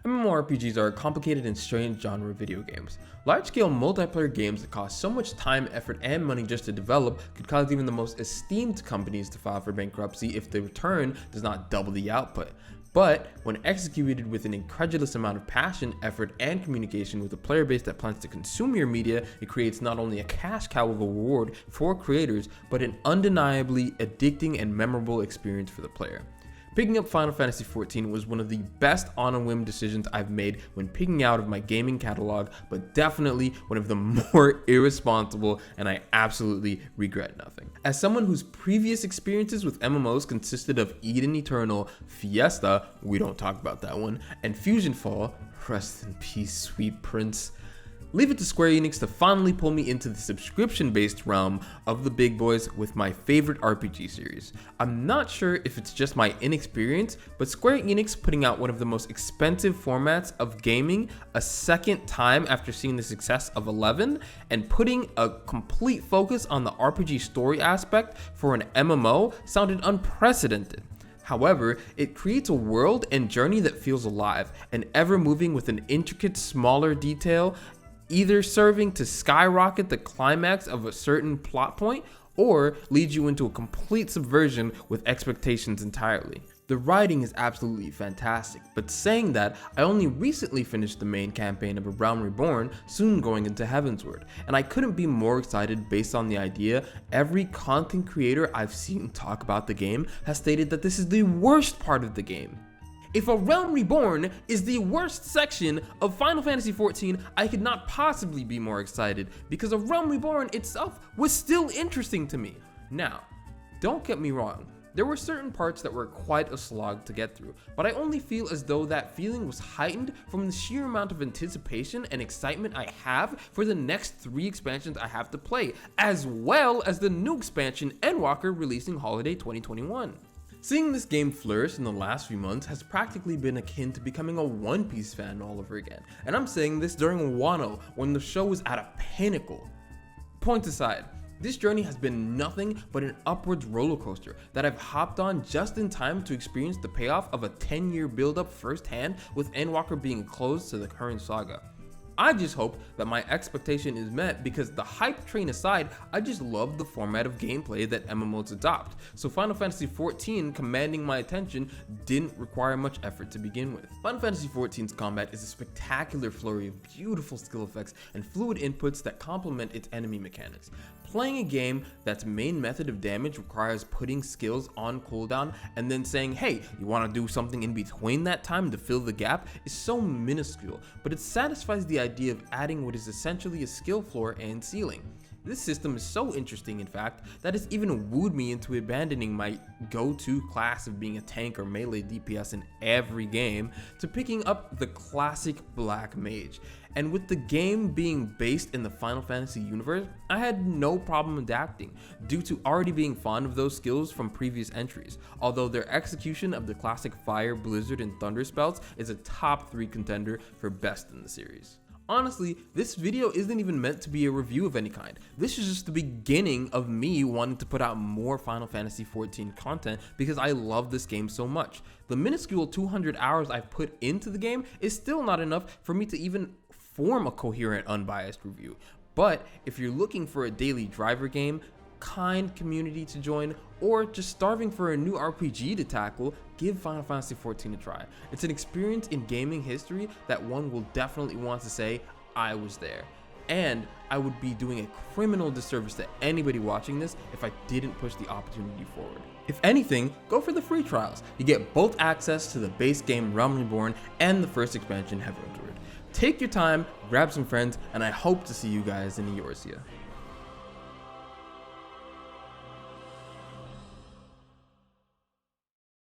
MMORPGs are a complicated and strange genre of video games. Large-scale multiplayer games that cost so much time, effort, and money just to develop could cause even the most esteemed companies to file for bankruptcy if the return does not double the output. But when executed with an incredulous amount of passion, effort, and communication with a player base that plans to consume your media, it creates not only a cash cow of a reward for creators, but an undeniably addicting and memorable experience for the player. Picking up Final Fantasy XIV was one of the best on a whim decisions I've made when picking out of my gaming catalog, but definitely one of the more irresponsible, and I absolutely regret nothing. As someone whose previous experiences with MMOs consisted of Eden Eternal, Fiesta, we don't talk about that one, and Fusion Fall, rest in peace, sweet prince, leave it to Square Enix to finally pull me into the subscription-based realm of the big boys with my favorite RPG series. I'm not sure if it's just my inexperience, but Square Enix putting out one of the most expensive formats of gaming a second time after seeing the success of 11, and putting a complete focus on the RPG story aspect for an MMO sounded unprecedented. However, it creates a world and journey that feels alive and ever moving with an intricate, smaller detail, either serving to skyrocket the climax of a certain plot point or lead you into a complete subversion with expectations entirely. The writing is absolutely fantastic, but saying that, I only recently finished the main campaign of A Realm Reborn, soon going into Heavensward, and I couldn't be more excited based on the idea every content creator I've seen talk about the game has stated that this is the worst part of the game. If A Realm Reborn is the worst section of Final Fantasy XIV, I could not possibly be more excited, because A Realm Reborn itself was still interesting to me. Now, don't get me wrong, there were certain parts that were quite a slog to get through, but I only feel as though that feeling was heightened from the sheer amount of anticipation and excitement I have for the next 3 expansions I have to play, as well as the new expansion Endwalker releasing holiday 2021. Seeing this game flourish in the last few months has practically been akin to becoming a One Piece fan all over again, and I'm saying this during Wano when the show was at a pinnacle. Points aside, this journey has been nothing but an upwards roller coaster that I've hopped on just in time to experience the payoff of a 10-year build-up firsthand, with Endwalker being closed to the current saga. I just hope that my expectation is met, because the hype train aside, I just love the format of gameplay that MMOs adopt, so Final Fantasy XIV commanding my attention didn't require much effort to begin with. Final Fantasy XIV's combat is a spectacular flurry of beautiful skill effects and fluid inputs that complement its enemy mechanics. Playing a game that's main method of damage requires putting skills on cooldown and then saying, hey, you want to do something in between that time to fill the gap is so minuscule, but it satisfies the idea of adding what is essentially a skill floor and ceiling. This system is so interesting, in fact, that it's even wooed me into abandoning my go-to class of being a tank or melee DPS in every game to picking up the classic Black Mage. And with the game being based in the Final Fantasy universe, I had no problem adapting, due to already being fond of those skills from previous entries, although their execution of the classic Fire, Blizzard, and Thunder spells is a top 3 contender for best in the series. Honestly, this video isn't even meant to be a review of any kind. This is just the beginning of me wanting to put out more Final Fantasy XIV content because I love this game so much. The minuscule 200 hours I've put into the game is still not enough for me to even form a coherent, unbiased review. But if you're looking for a daily driver game, kind community to join, or just starving for a new RPG to tackle, give Final Fantasy XIV a try. It's an experience in gaming history that one will definitely want to say, I was there. And I would be doing a criminal disservice to anybody watching this if I didn't push the opportunity forward. If anything, go for the free trials. You get both access to the base game Realm Reborn and the first expansion Heavensward. Take your time, grab some friends, and I hope to see you guys in Eorzea.